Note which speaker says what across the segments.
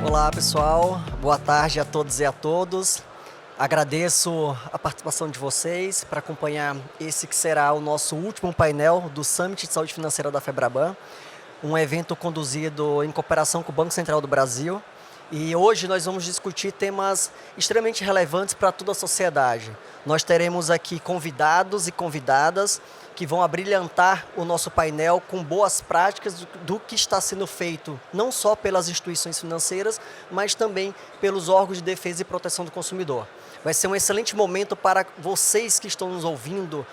Speaker 1: Olá pessoal, boa tarde a todos e a todos. Agradeço a participação de vocês para acompanhar esse que será o nosso último painel do Summit de Saúde Financeira da FEBRABAN, um evento conduzido em cooperação com o Banco Central do Brasil. E hoje nós vamos discutir temas extremamente relevantes para toda a sociedade. Nós teremos aqui convidados e convidadas que vão abrilhantar o nosso painel com boas práticas do que está sendo feito, não só pelas instituições financeiras, mas também pelos órgãos de defesa e proteção do consumidor. Vai ser um excelente momento para vocês que estão nos ouvindo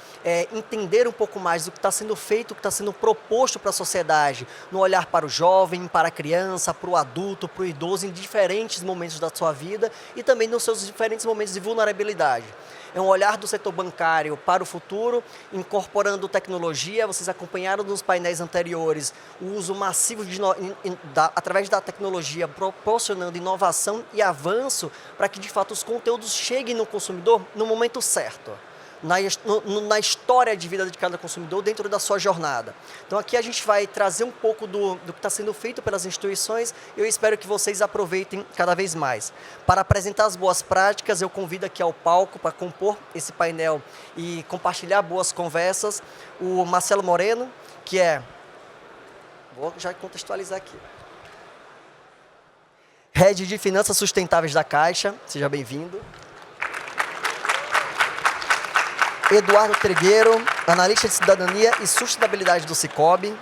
Speaker 1: entender um pouco mais do que está sendo feito, o que está sendo proposto para a sociedade, no olhar para o jovem, para a criança, para o adulto, para o idoso, em diferentes momentos da sua vida e também nos seus diferentes momentos de vulnerabilidade. É um olhar do setor bancário para o futuro, incorporando tecnologia. Vocês acompanharam nos painéis anteriores o uso massivo através da tecnologia, proporcionando inovação e avanço para que, de fato, os conteúdos cheguem no consumidor no momento certo, na história de vida de cada consumidor dentro da sua jornada. Então aqui a gente vai trazer um pouco do que está sendo feito pelas instituições e eu espero que vocês aproveitem cada vez mais. Para apresentar as boas práticas, eu convido aqui ao palco para compor esse painel e compartilhar boas conversas, o Marcelo Moreno, que vou já contextualizar aqui, Head de Finanças Sustentáveis da Caixa, seja bem-vindo. Eduardo Trigueiro, analista de cidadania e sustentabilidade do Sicoob.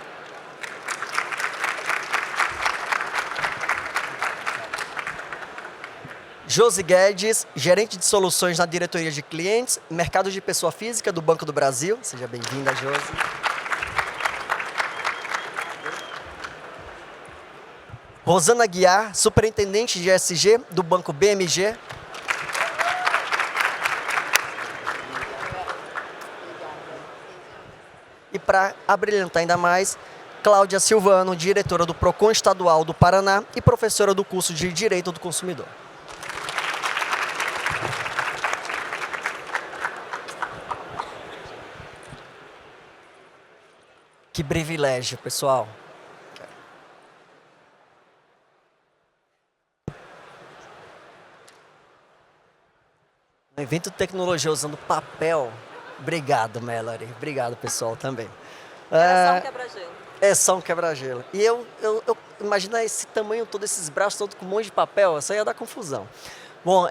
Speaker 1: Josi Guedes, gerente de soluções na diretoria de clientes, mercado de pessoa física do Banco do Brasil. Seja bem-vinda, Josi. Rosana Guiar, superintendente de ESG do Banco BMG. E para abrilhantar ainda mais, Cláudia Silvano, diretora do PROCON Estadual do Paraná e professora do curso de Direito do Consumidor. Que privilégio, pessoal. Um evento de tecnologia usando papel. Obrigado, Melody. Obrigado, pessoal, também.
Speaker 2: Era só um quebra-gelo.
Speaker 1: É só um quebra-gelo. E eu imagino esse tamanho todo, esses braços todos com um monte de papel, isso aí ia dar confusão. Bom,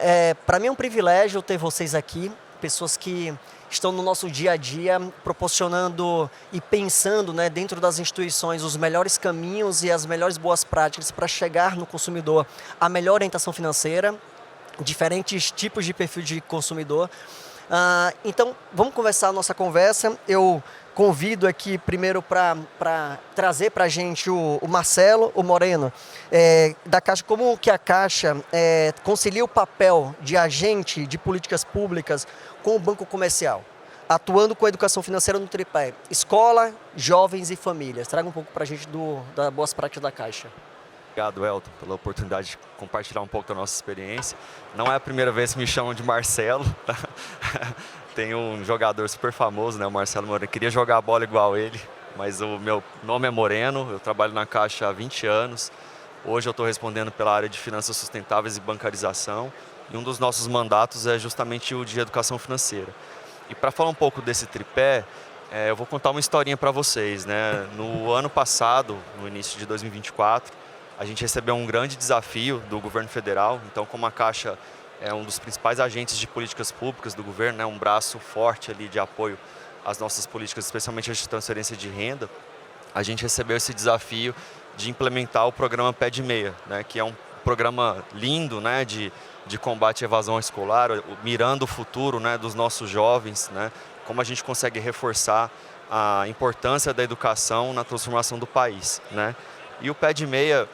Speaker 1: para mim é um privilégio ter vocês aqui, pessoas que estão no nosso dia a dia, proporcionando e pensando, né, dentro das instituições os melhores caminhos e as melhores boas práticas para chegar no consumidor a melhor orientação financeira, diferentes tipos de perfil de consumidor. Então, vamos começar a nossa conversa. Eu convido aqui primeiro para trazer para a gente o Marcelo, o Moreno, da Caixa. Como que a Caixa concilia o papel de agente de políticas públicas com o banco comercial, atuando com a educação financeira no tripé, escola, jovens e famílias. Traga um pouco para a gente das boas práticas da Caixa.
Speaker 3: Obrigado, Elton, pela oportunidade de compartilhar um pouco da nossa experiência. Não é a primeira vez que me chamam de Marcelo. Tem um jogador super famoso, né, o Marcelo Moreno. Eu queria jogar a bola igual ele, mas o meu nome é Moreno. Eu trabalho na Caixa há 20 anos. Hoje eu estou respondendo pela área de finanças sustentáveis e bancarização. E um dos nossos mandatos é justamente o de educação financeira. E para falar um pouco desse tripé, eu vou contar uma historinha para vocês, né? No ano passado, no início de 2024, a gente recebeu um grande desafio do governo federal. Então, como a Caixa é um dos principais agentes de políticas públicas do governo, né, um braço forte ali de apoio às nossas políticas, especialmente as de transferência de renda, a gente recebeu esse desafio de implementar o programa Pé de Meia, né, que é um programa lindo, né, de combate à evasão escolar, mirando o futuro, né, dos nossos jovens, né, como a gente consegue reforçar a importância da educação na transformação do país, né. E o Pé de Meia,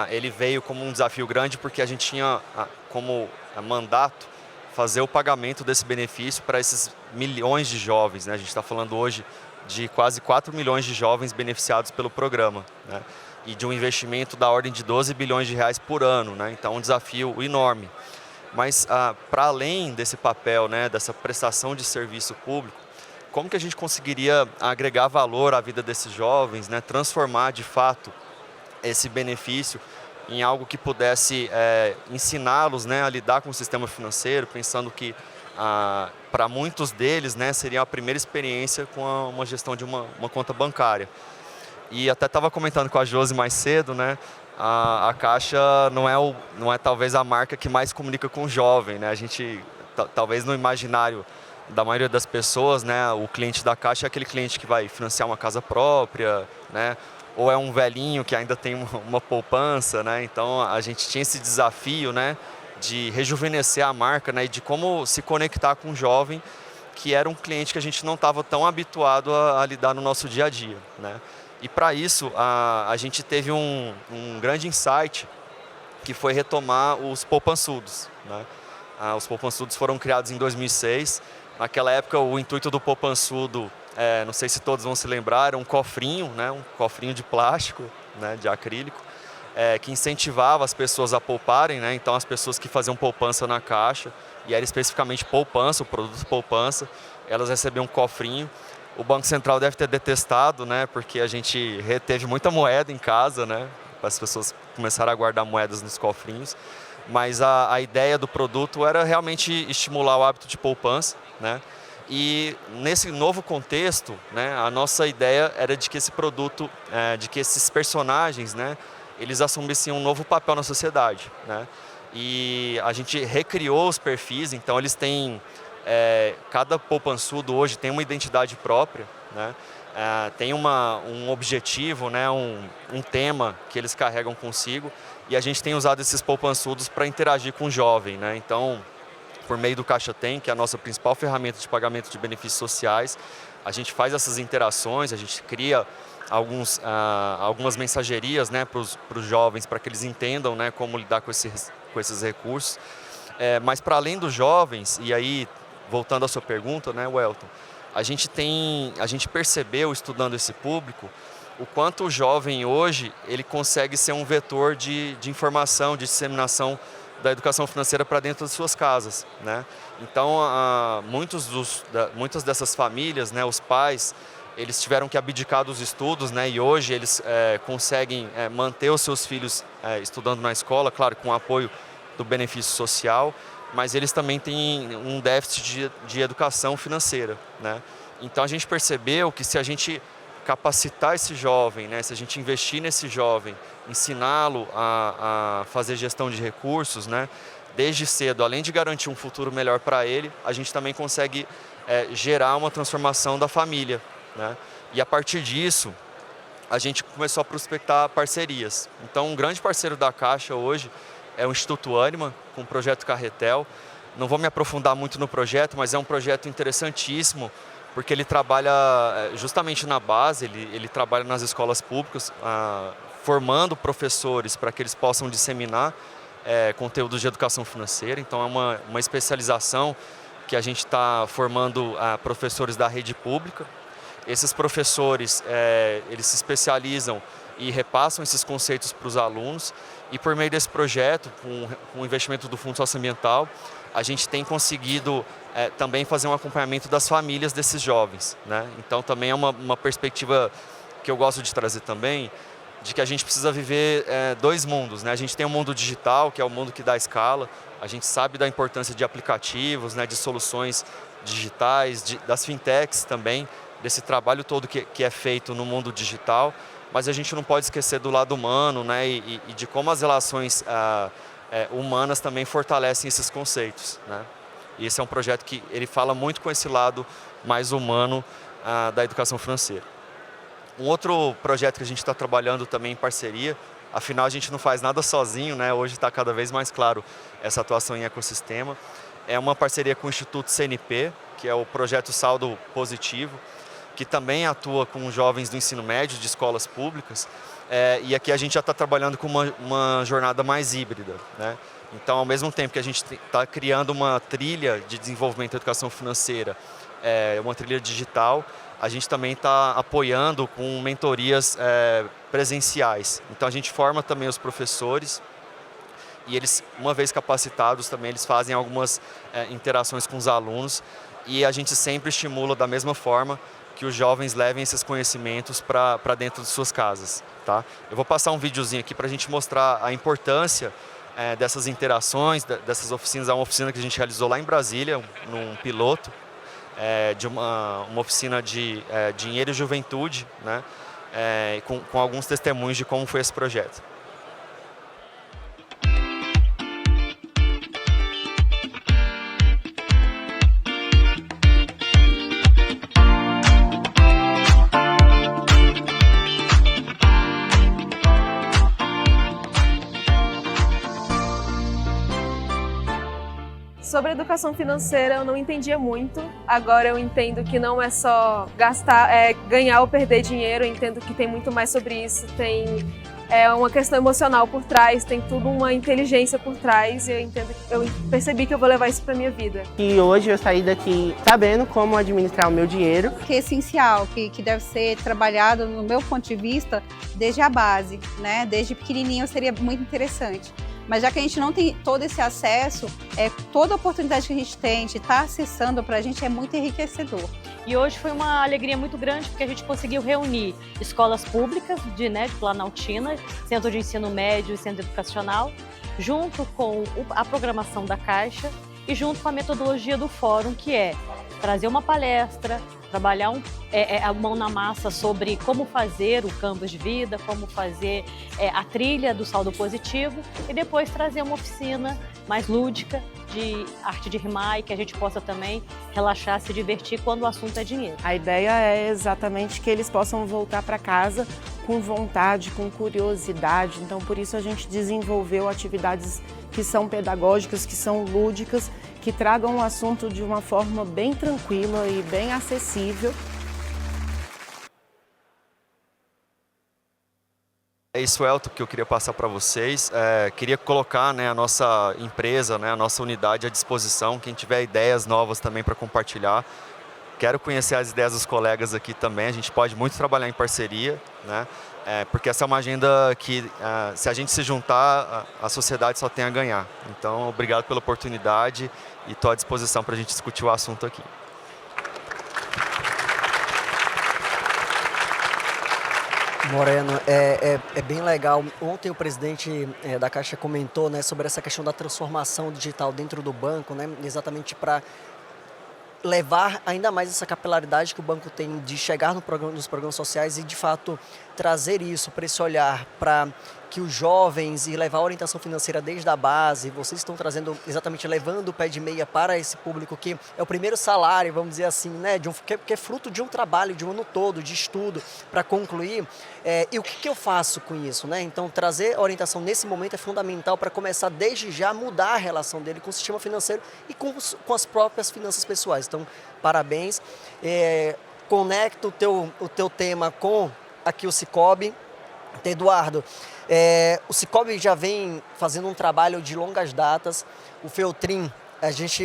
Speaker 3: ele veio como um desafio grande porque a gente tinha como mandato fazer o pagamento desse benefício para esses milhões de jovens, né? A gente está falando hoje de quase 4 milhões de jovens beneficiados pelo programa, né? E de um investimento da ordem de 12 bilhões de reais por ano, né? Então, um desafio enorme. Mas, para além desse papel, né, dessa prestação de serviço público, como que a gente conseguiria agregar valor à vida desses jovens, né, transformar de fato esse benefício em algo que pudesse ensiná-los, né, a lidar com o sistema financeiro, pensando que para muitos deles, né, seria a primeira experiência com uma gestão de uma conta bancária. E até estava comentando com a Josi mais cedo, né, a Caixa não é talvez a marca que mais comunica com o jovem, né? A gente, talvez no imaginário da maioria das pessoas, né, o cliente da Caixa é aquele cliente que vai financiar uma casa própria, né, ou é um velhinho que ainda tem uma poupança, né? Então a gente tinha esse desafio, né, de rejuvenescer a marca, né, e de como se conectar com o jovem, que era um cliente que a gente não estava tão habituado a lidar no nosso dia a dia, né? E para isso a gente teve um grande insight, que foi retomar os poupançudos, né? Os poupançudos foram criados em 2006. Naquela época o intuito do poupançudo, não sei se todos vão se lembrar, era um cofrinho, né, um cofrinho de plástico, né, de acrílico, que incentivava as pessoas a pouparem, né? Então as pessoas que faziam poupança na Caixa, e era especificamente poupança, o produto poupança, elas recebiam um cofrinho. O Banco Central deve ter detestado, né, porque a gente reteve muita moeda em casa, né, as pessoas começaram a guardar moedas nos cofrinhos, mas a ideia do produto era realmente estimular o hábito de poupança, né? E nesse novo contexto, né, a nossa ideia era de que esse produto, de que esses personagens, né, eles assumissem um novo papel na sociedade, né? E a gente recriou os perfis, então eles têm, cada poupançudo hoje tem uma identidade própria, né? Tem um objetivo, né, um tema que eles carregam consigo, e a gente tem usado esses poupançudos para interagir com o jovem, né? Então, por meio do Caixa Tem, que é a nossa principal ferramenta de pagamento de benefícios sociais, a gente faz essas interações, a gente cria algumas mensagerias, né, para os jovens, para que eles entendam, né, como lidar com esses recursos. Mas para além dos jovens, e aí voltando à sua pergunta, né, Welton, a gente percebeu, estudando esse público, o quanto o jovem hoje ele consegue ser um vetor de informação, de disseminação da educação financeira para dentro das suas casas, né? Então, muitas dessas famílias, né, os pais, eles tiveram que abdicar dos estudos, né, e hoje eles conseguem manter os seus filhos estudando na escola, claro, com o apoio do benefício social, mas eles também têm um déficit de educação financeira, né? Então a gente percebeu que se a gente capacitar esse jovem, né, se a gente investir nesse jovem, ensiná-lo a fazer gestão de recursos, né, desde cedo, além de garantir um futuro melhor para ele, a gente também consegue gerar uma transformação da família, né? E a partir disso, a gente começou a prospectar parcerias. Então, um grande parceiro da Caixa hoje é o Instituto Ânima, com o projeto Carretel. Não vou me aprofundar muito no projeto, mas é um projeto interessantíssimo, porque ele trabalha justamente na base, ele trabalha nas escolas públicas, formando professores para que eles possam disseminar conteúdos de educação financeira. Então, é uma especialização que a gente está formando professores da rede pública. Esses professores, eles se especializam e repassam esses conceitos para os alunos. E por meio desse projeto, com o investimento do Fundo Socioambiental, a gente tem conseguido também fazer um acompanhamento das famílias desses jovens, né? Então também é uma perspectiva que eu gosto de trazer também, de que a gente precisa viver dois mundos, né? A gente tem o mundo digital, que é o mundo que dá escala, a gente sabe da importância de aplicativos, né, de soluções digitais, das fintechs também, desse trabalho todo que é feito no mundo digital, mas a gente não pode esquecer do lado humano, né, e de como as relações humanas também fortalecem esses conceitos, né? E esse é um projeto que ele fala muito com esse lado mais humano da educação financeira. Um outro projeto que a gente está trabalhando também em parceria, afinal a gente não faz nada sozinho, né? Hoje está cada vez mais claro essa atuação em ecossistema, é uma parceria com o Instituto CNP, que é o projeto Saldo Positivo, que também atua com jovens do ensino médio de escolas públicas, e aqui a gente já está trabalhando com uma jornada mais híbrida, né? Então, ao mesmo tempo que a gente está criando uma trilha de desenvolvimento da educação financeira, uma trilha digital, a gente também está apoiando com mentorias presenciais. Então, a gente forma também os professores e eles, uma vez capacitados, também eles fazem algumas interações com os alunos, e a gente sempre estimula da mesma forma que os jovens levem esses conhecimentos para dentro de suas casas. Tá? Eu vou passar um videozinho aqui para a gente mostrar a importância dessas interações, dessas oficinas. É uma oficina que a gente realizou lá em Brasília, num piloto, de uma oficina de dinheiro e juventude, né? Com alguns testemunhos de como foi esse projeto.
Speaker 4: Sobre educação financeira eu não entendia muito, agora eu entendo que não é só gastar, ganhar ou perder dinheiro, eu entendo que tem muito mais sobre isso, tem uma questão emocional por trás, tem tudo uma inteligência por trás e eu percebi que eu vou levar isso para minha vida.
Speaker 5: E hoje eu saí daqui sabendo como administrar o meu dinheiro.
Speaker 6: Que é essencial, que deve ser trabalhado, no meu ponto de vista, desde a base, né? Desde pequenininho seria muito interessante. Mas já que a gente não tem todo esse acesso, toda a oportunidade que a gente tem de estar acessando para a gente é muito enriquecedor.
Speaker 2: E hoje foi uma alegria muito grande porque a gente conseguiu reunir escolas públicas de Planaltina, Centro de Ensino Médio e Centro Educacional, junto com a programação da Caixa e junto com a metodologia do Fórum, que é trazer uma palestra, trabalhar a mão na massa sobre como fazer o Canvas de vida, como fazer a trilha do saldo positivo e depois trazer uma oficina mais lúdica de arte de rimar e que a gente possa também relaxar, se divertir quando o assunto é dinheiro.
Speaker 5: A ideia é exatamente que eles possam voltar para casa com vontade, com curiosidade, então por isso a gente desenvolveu atividades que são pedagógicas, que são lúdicas, que tragam o assunto de uma forma bem tranquila e bem acessível.
Speaker 3: É isso, Elton, que eu queria passar para vocês. Queria colocar, né, a nossa empresa, né, a nossa unidade à disposição. Quem tiver ideias novas também para compartilhar. Quero conhecer as ideias dos colegas aqui também. A gente pode muito trabalhar em parceria, né? Porque essa é uma agenda que, se a gente se juntar, a sociedade só tem a ganhar. Então, obrigado pela oportunidade e estou à disposição para a gente discutir o assunto aqui.
Speaker 1: Moreno, é bem legal. Ontem o presidente da Caixa comentou, né, sobre essa questão da transformação digital dentro do banco, né, exatamente para levar ainda mais essa capilaridade que o banco tem de chegar nos programas sociais e, de fato, trazer isso para esse olhar para que os jovens e levar a orientação financeira desde a base. Vocês estão trazendo, exatamente, levando o pé de meia para esse público que é o primeiro salário, vamos dizer assim, né, que é fruto de um trabalho de um ano todo, de estudo, para concluir. E o que eu faço com isso, né? Então, trazer a orientação nesse momento é fundamental para começar desde já a mudar a relação dele com o sistema financeiro e com as próprias finanças pessoais. Então, parabéns. Conecto o teu tema com aqui o Cicobi. Eduardo, o Cicobi já vem fazendo um trabalho de longas datas. O Feltrin,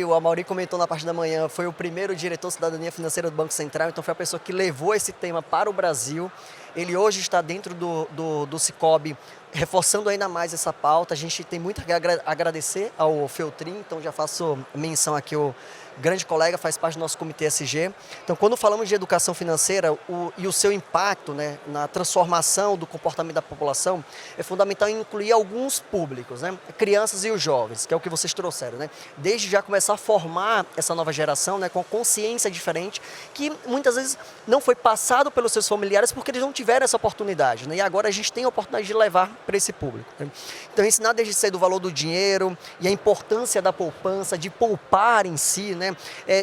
Speaker 1: o Amaury comentou na parte da manhã, foi o primeiro diretor de cidadania financeira do Banco Central, então foi a pessoa que levou esse tema para o Brasil. Ele hoje está dentro do Cicobi, reforçando ainda mais essa pauta. A gente tem muito a agradecer ao Feltrin, então já faço menção aqui ao grande colega, faz parte do nosso comitê SG. Então, quando falamos de educação financeira e o seu impacto, né, na transformação do comportamento da população, é fundamental incluir alguns públicos, né, crianças e os jovens, que é o que vocês trouxeram, né, desde já começar a formar essa nova geração, né, com consciência diferente, que muitas vezes não foi passado pelos seus familiares porque eles não tiveram essa oportunidade, né, e agora a gente tem a oportunidade de levar para esse público, né. Então, ensinar desde cedo o valor do dinheiro e a importância da poupança, de poupar em si, né,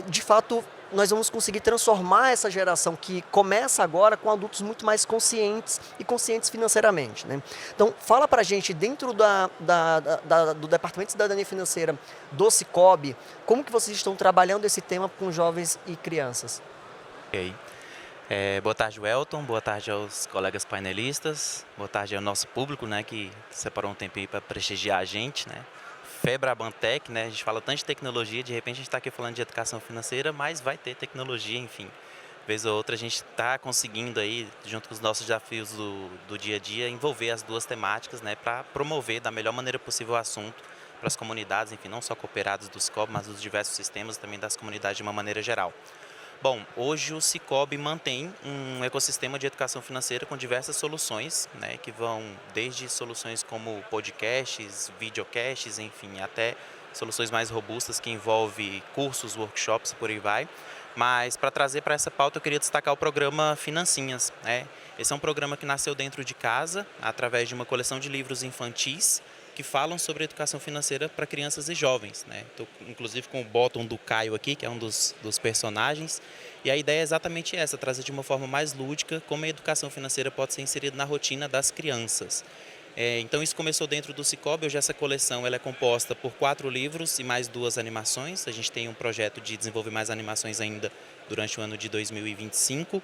Speaker 1: de fato, nós vamos conseguir transformar essa geração que começa agora com adultos muito mais conscientes e conscientes financeiramente, né? Então, fala pra gente, dentro do Departamento de Cidadania Financeira do Cicobi, como que vocês estão trabalhando esse tema com jovens e crianças?
Speaker 7: Ok. Boa tarde, Welton. Boa tarde aos colegas painelistas. Boa tarde ao nosso público, né, que separou um tempinho para prestigiar a gente, né? Febrabantec, né? A gente fala tanto de tecnologia, de repente a gente está aqui falando de educação financeira, mas vai ter tecnologia, enfim. Vez ou outra a gente está conseguindo aí, junto com os nossos desafios do dia a dia, envolver as duas temáticas, né, para promover da melhor maneira possível o assunto para as comunidades, enfim, não só cooperados do Cicobi, mas dos diversos sistemas, também das comunidades de uma maneira geral. Bom, hoje o Cicobi mantém um ecossistema de educação financeira com diversas soluções, né, que vão desde soluções como podcasts, videocasts, enfim, até soluções mais robustas que envolvem cursos, workshops e por aí vai. Mas para trazer para essa pauta eu queria destacar o programa Financinhas, né? Esse é um programa que nasceu dentro de casa, através de uma coleção de livros infantis que falam sobre educação financeira para crianças e jovens, né? Tô, inclusive com o bottom do Caio aqui, que é um dos personagens. E a ideia é exatamente essa, trazer de uma forma mais lúdica como a educação financeira pode ser inserida na rotina das crianças. Então isso começou dentro do Cicobi. Hoje essa coleção ela é composta por 4 livros e mais 2 animações. A gente tem um projeto de desenvolver mais animações ainda durante o ano de 2025.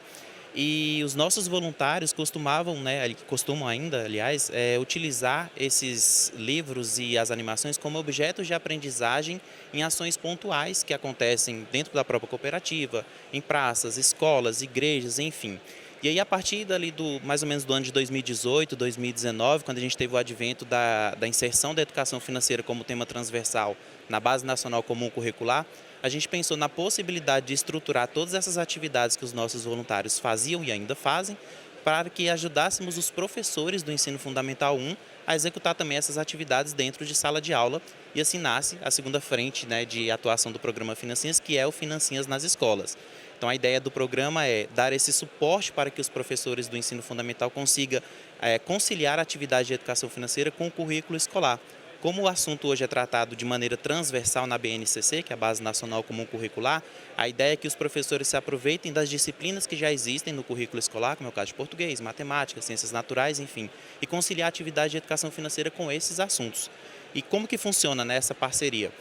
Speaker 7: E os nossos voluntários costumam ainda, aliás, utilizar esses livros e as animações como objetos de aprendizagem em ações pontuais que acontecem dentro da própria cooperativa, em praças, escolas, igrejas, enfim. E aí, a partir dali mais ou menos do ano de 2018, 2019, quando a gente teve o advento da inserção da educação financeira como tema transversal na Base Nacional Comum Curricular, a gente pensou na possibilidade de estruturar todas essas atividades que os nossos voluntários faziam e ainda fazem, para que ajudássemos os professores do Ensino Fundamental 1 a executar também essas atividades dentro de sala de aula, e assim nasce a segunda frente, né, de atuação do programa Financinhas, que é o Financinhas nas escolas. Então a ideia do programa é dar esse suporte para que os professores do ensino fundamental consigam conciliar a atividade de educação financeira com o currículo escolar. Como o assunto hoje é tratado de maneira transversal na BNCC, que é a Base Nacional Comum Curricular, a ideia é que os professores se aproveitem das disciplinas que já existem no currículo escolar, como é o caso de português, matemática, ciências naturais, enfim, e conciliar a atividade de educação financeira com esses assuntos. E como que funciona nessa parceria?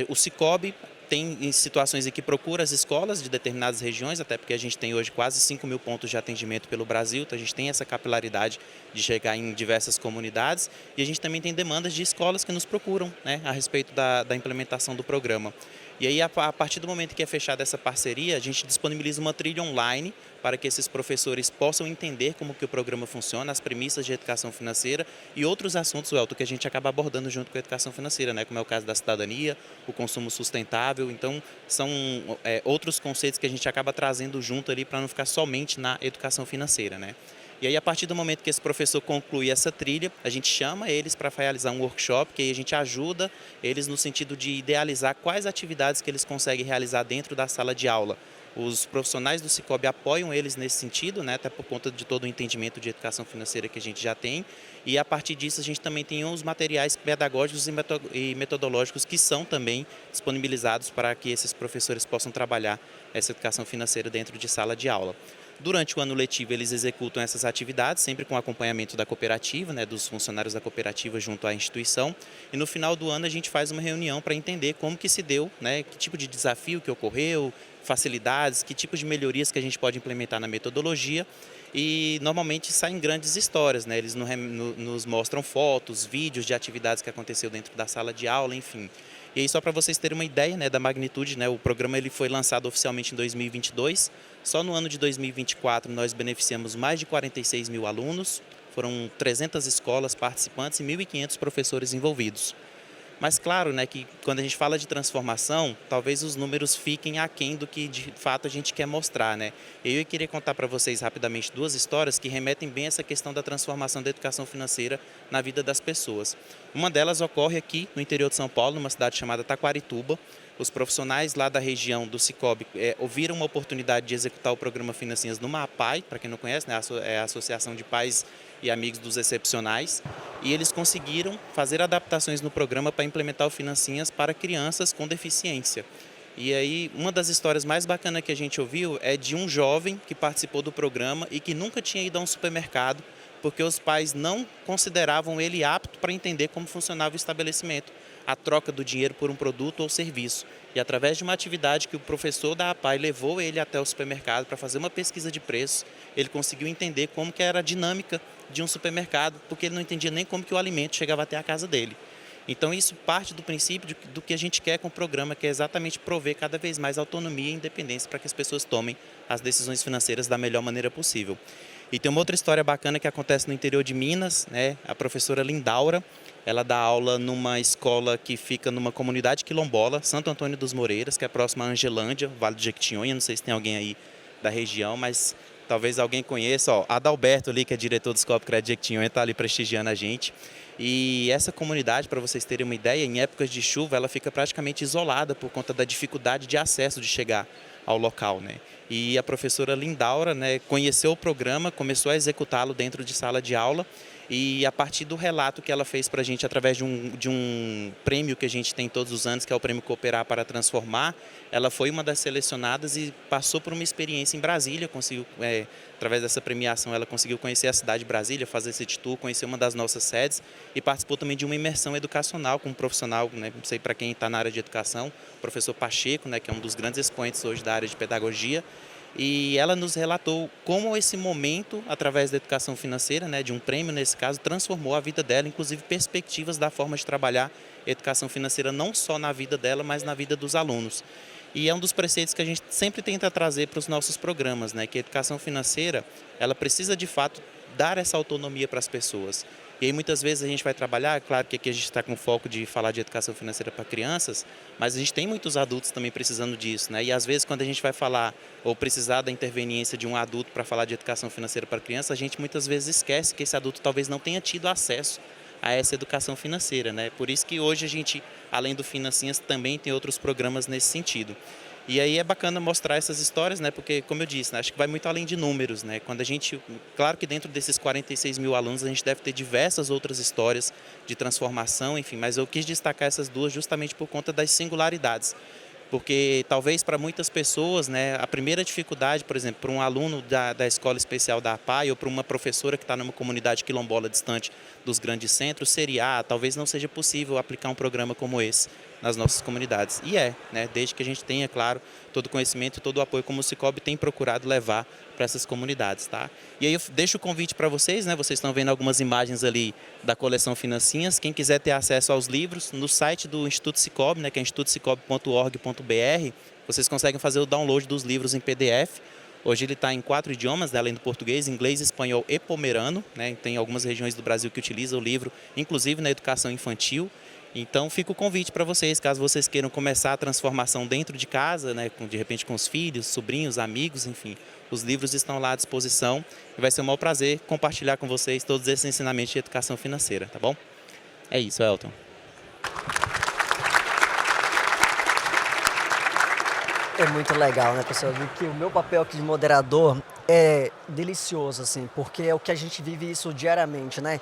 Speaker 7: O Cicobi tem situações em que procura as escolas de determinadas regiões, até porque a gente tem hoje quase 5.000 pontos de atendimento pelo Brasil, então a gente tem essa capilaridade de chegar em diversas comunidades, e a gente também tem demandas de escolas que nos procuram, né, a respeito da implementação do programa. E aí, a partir do momento que é fechada essa parceria, a gente disponibiliza uma trilha online para que esses professores possam entender como que o programa funciona, as premissas de educação financeira e outros assuntos, Welton, que a gente acaba abordando junto com a educação financeira, né? Como é o caso da cidadania, o consumo sustentável. Então, são outros conceitos que a gente acaba trazendo junto ali para não ficar somente na educação financeira, né? E aí, a partir do momento que esse professor conclui essa trilha, a gente chama eles para realizar um workshop, que aí a gente ajuda eles no sentido de idealizar quais atividades que eles conseguem realizar dentro da sala de aula. Os profissionais do Cicobi apoiam eles nesse sentido, né, até por conta de todo o entendimento de educação financeira que a gente já tem. E a partir disso a gente também tem os materiais pedagógicos e metodológicos que são também disponibilizados para que esses professores possam trabalhar essa educação financeira dentro de sala de aula. Durante o ano letivo, eles executam essas atividades, sempre com acompanhamento da cooperativa, né, dos funcionários da cooperativa junto à instituição. E no final do ano a gente faz uma reunião para entender como que se deu, né, que tipo de desafio que ocorreu, facilidades, que tipo de melhorias que a gente pode implementar na metodologia. E normalmente saem grandes histórias, né? Eles nos mostram fotos, vídeos de atividades que aconteceu dentro da sala de aula, enfim. E aí, só para vocês terem uma ideia, né, da magnitude, né, o programa ele foi lançado oficialmente em 2022. Só no ano de 2024 nós beneficiamos mais de 46 mil alunos, foram 300 escolas participantes e 1.500 professores envolvidos. Mas claro, né, que quando a gente fala de transformação, talvez os números fiquem aquém do que de fato a gente quer mostrar, né? Eu queria contar para vocês rapidamente 2 histórias que remetem bem a essa questão da transformação da educação financeira na vida das pessoas. Uma delas ocorre aqui no interior de São Paulo, numa cidade chamada Taquarituba. Os profissionais lá da região do Cicobi ouviram uma oportunidade de executar o programa Financinhas numa APAE, para quem não conhece, né, é a Associação de Pais e Amigos dos Excepcionais, e eles conseguiram fazer adaptações no programa para implementar o Financinhas para crianças com deficiência. E aí, uma das histórias mais bacanas que a gente ouviu é de um jovem que participou do programa e que nunca tinha ido a um supermercado, porque os pais não consideravam ele apto para entender como funcionava o estabelecimento, a troca do dinheiro por um produto ou serviço. E através de uma atividade que o professor da APAE levou ele até o supermercado para fazer uma pesquisa de preços, ele conseguiu entender como que era a dinâmica de um supermercado, porque ele não entendia nem como que o alimento chegava até a casa dele. Então isso parte do princípio do que a gente quer com o programa, que é exatamente prover cada vez mais autonomia e independência para que as pessoas tomem as decisões financeiras da melhor maneira possível. E tem uma outra história bacana que acontece no interior de Minas, né? A professora Lindaura, ela dá aula numa escola que fica numa comunidade quilombola, Santo Antônio dos Moreiras, que é próxima a Angelândia, Vale do Jequitinhonha. Não sei se tem alguém aí da região, mas talvez alguém conheça. Ó, Adalberto ali, que é diretor do Scope Crédito Jequitinhonha, está ali prestigiando a gente. E essa comunidade, para vocês terem uma ideia, em épocas de chuva, ela fica praticamente isolada por conta da dificuldade de acesso de chegar ao local, né? E a professora Lindaura, né, conheceu o programa, começou a executá-lo dentro de sala de aula, e a partir do relato que ela fez para a gente através de um prêmio que a gente tem todos os anos, que é o Prêmio Cooperar para Transformar, ela foi uma das selecionadas e passou por uma experiência em Brasília, conseguiu, através dessa premiação, ela conseguiu conhecer a cidade de Brasília, fazer esse tour, conhecer uma das nossas sedes e participou também de uma imersão educacional com um profissional, né, não sei para quem está na área de educação, o professor Pacheco, né, que é um dos grandes expoentes hoje da área de pedagogia. E ela nos relatou como esse momento, através da educação financeira, né, de um prêmio nesse caso, transformou a vida dela, inclusive perspectivas da forma de trabalhar a educação financeira, não só na vida dela, mas na vida dos alunos. E é um dos preceitos que a gente sempre tenta trazer para os nossos programas, né, que a educação financeira, ela precisa de fato dar essa autonomia para as pessoas. E aí muitas vezes a gente vai trabalhar, claro que aqui a gente está com foco de falar de educação financeira para crianças, mas a gente tem muitos adultos também precisando disso, né? E às vezes quando a gente vai falar ou precisar da interveniência de um adulto para falar de educação financeira para criança, a gente muitas vezes esquece que esse adulto talvez não tenha tido acesso a essa educação financeira, né? Por isso que hoje a gente, além do Financinhas, também tem outros programas nesse sentido. E aí é bacana mostrar essas histórias, né? Porque, como eu disse, né, acho que vai muito além de números, né? Quando a gente, claro que dentro desses 46 mil alunos a gente deve ter diversas outras histórias de transformação, enfim, mas eu quis destacar essas duas justamente por conta das singularidades. Porque talvez para muitas pessoas, né, a primeira dificuldade, por exemplo, para um aluno da escola especial da APAE ou para uma professora que está numa comunidade quilombola distante dos grandes centros, seria, talvez não seja possível aplicar um programa como esse nas nossas comunidades. E né, desde que a gente tenha, claro, todo o conhecimento e todo o apoio como o Cicobi tem procurado levar para essas comunidades, tá? E aí eu deixo o convite para vocês, né? Vocês estão vendo algumas imagens ali da coleção Financinhas. Quem quiser ter acesso aos livros, no site do Instituto Cicobi, né, que é institutocicobi.org.br, vocês conseguem fazer o download dos livros em PDF. Hoje ele está em 4 idiomas, né, além do português, inglês, espanhol e pomerano, né? Tem algumas regiões do Brasil que utilizam o livro, inclusive na educação infantil. Então fica o convite para vocês, caso vocês queiram começar a transformação dentro de casa, né, de repente com os filhos, sobrinhos, amigos, enfim. Os livros estão lá à disposição e vai ser um maior prazer compartilhar com vocês todos esses ensinamentos de educação financeira, tá bom? É isso, Elton.
Speaker 1: É muito legal, né, pessoal? Que o meu papel aqui de moderador é delicioso, assim, porque é o que a gente vive isso diariamente, né?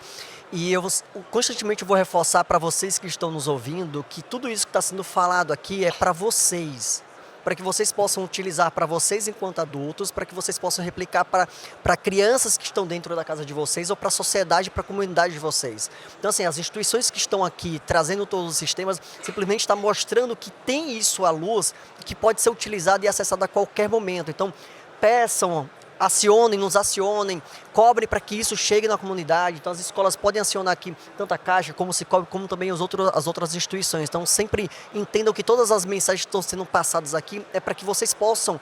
Speaker 1: E eu constantemente vou reforçar para vocês que estão nos ouvindo que tudo isso que está sendo falado aqui é para vocês, para que vocês possam utilizar para vocês enquanto adultos, para que vocês possam replicar para crianças que estão dentro da casa de vocês ou para a sociedade, para a comunidade de vocês. Então, assim, as instituições que estão aqui trazendo todos os sistemas simplesmente estão mostrando que tem isso à luz, que pode ser utilizado e acessado a qualquer momento. Então, peçam, nos acionem, cobrem para que isso chegue na comunidade. Então as escolas podem acionar aqui tanto a Caixa como o Cicobi, como também as outras instituições. Então sempre entendam que todas as mensagens que estão sendo passadas aqui é para que vocês possam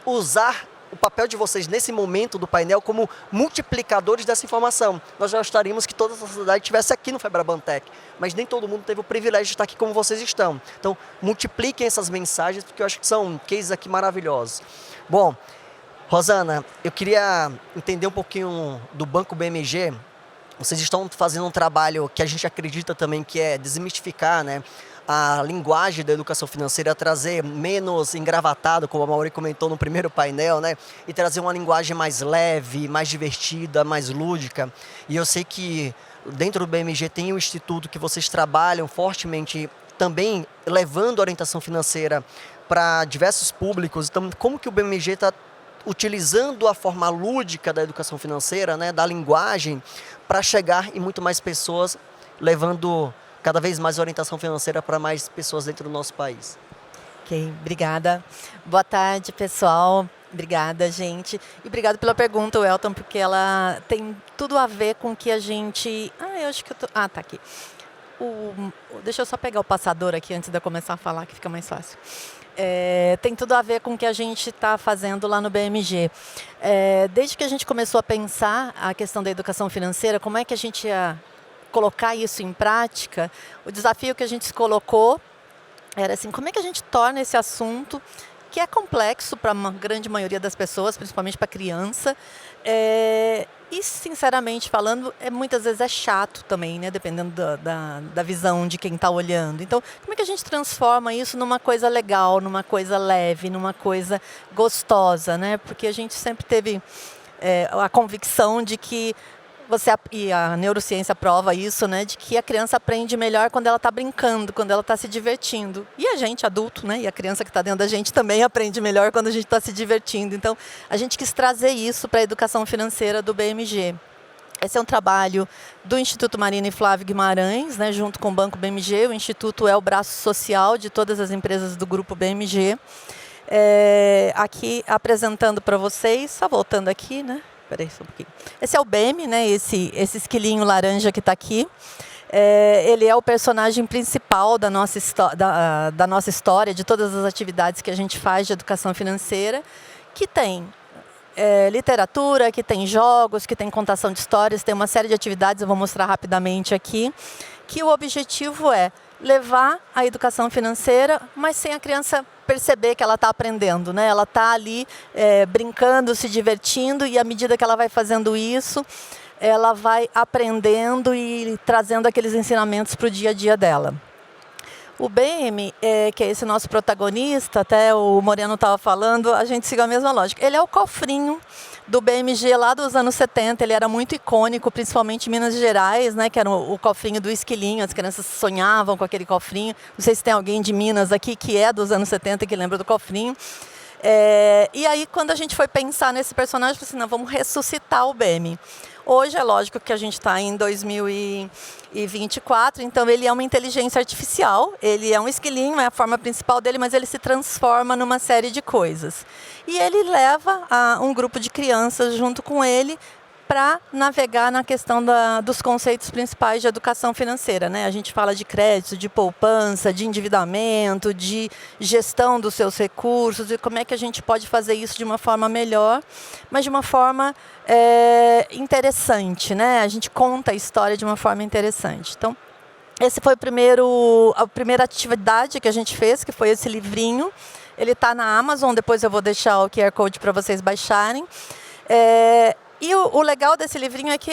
Speaker 1: usar o papel de vocês nesse momento do painel como multiplicadores dessa informação. Nós já gostaríamos que toda a sociedade estivesse aqui no Febrabantec, mas nem todo mundo teve o privilégio de estar aqui como vocês estão. Então multipliquem essas mensagens, porque eu acho que são cases aqui maravilhosos. Bom, Rosana, eu queria entender um pouquinho do Banco BMG. Vocês estão fazendo um trabalho que a gente acredita também que é desmistificar, né, a linguagem da educação financeira, trazer menos engravatado, como a Mauri comentou no primeiro painel, né, e trazer uma linguagem mais leve, mais divertida, mais lúdica. E eu sei que dentro do BMG tem um instituto que vocês trabalham fortemente também levando a orientação financeira para diversos públicos. Então, como que o BMG está utilizando a forma lúdica da educação financeira, né, da linguagem, para chegar em muito mais pessoas, levando cada vez mais orientação financeira para mais pessoas dentro do nosso país?
Speaker 8: Ok, obrigada. Boa tarde, pessoal. Obrigada, gente. E obrigado pela pergunta, Elton, porque ela tem tudo a ver com o que a gente... eu acho que eu tô... tá aqui. Deixa eu só pegar o passador aqui antes de eu começar a falar, que fica mais fácil. Tem tudo a ver com o que a gente está fazendo lá no BMG. Desde que a gente começou a pensar a questão da educação financeira, como é que a gente ia colocar isso em prática, o desafio que a gente se colocou era assim, como é que a gente torna esse assunto, que é complexo para a grande maioria das pessoas, principalmente para criança, e sinceramente falando, muitas vezes é chato também, né, dependendo da visão de quem está olhando. Então, como é que a gente transforma isso numa coisa legal, numa coisa leve, numa coisa gostosa, né? Porque a gente sempre teve a convicção de que e a neurociência prova isso, né, de que a criança aprende melhor quando ela está brincando, quando ela está se divertindo. E a gente, adulto, né, e a criança que está dentro da gente também aprende melhor quando a gente está se divertindo. Então, a gente quis trazer isso para a educação financeira do BMG. Esse é um trabalho do Instituto Marina e Flávio Guimarães, né, junto com o Banco BMG. O Instituto é o braço social de todas as empresas do grupo BMG. Aqui apresentando para vocês, só voltando aqui, né? Peraí, só um pouquinho. Esse é o Bemi, né? Esse esquilinho laranja que está aqui. Ele é o personagem principal da nossa história, de todas as atividades que a gente faz de educação financeira, que tem literatura, que tem jogos, que tem contação de histórias, tem uma série de atividades, eu vou mostrar rapidamente aqui, que o objetivo é levar a educação financeira, mas sem a criança perceber que ela está aprendendo, né? Ela está ali brincando, se divertindo, e à medida que ela vai fazendo isso, ela vai aprendendo e trazendo aqueles ensinamentos para o dia a dia dela. O BM, que é esse nosso protagonista, até o Moreno estava falando, a gente segue a mesma lógica. Ele é o cofrinho do BMG lá dos anos 70, ele era muito icônico, principalmente em Minas Gerais, né, que era o cofrinho do esquilinho, as crianças sonhavam com aquele cofrinho. Não sei se tem alguém de Minas aqui que é dos anos 70 que lembra do cofrinho. E aí, quando a gente foi pensar nesse personagem, eu falei assim, não, vamos ressuscitar o BM. Hoje é lógico que a gente está em 2024, então ele é uma inteligência artificial, ele é um esquilinho, é a forma principal dele, mas ele se transforma numa série de coisas. E ele leva um grupo de crianças junto com ele para navegar na questão dos conceitos principais de educação financeira, né? A gente fala de crédito, de poupança, de endividamento, de gestão dos seus recursos, e como é que a gente pode fazer isso de uma forma melhor, mas de uma forma interessante, né? A gente conta a história de uma forma interessante. Então, esse foi a primeira atividade que a gente fez, que foi esse livrinho. Ele está na Amazon, depois eu vou deixar o QR Code para vocês baixarem. E o legal desse livrinho é que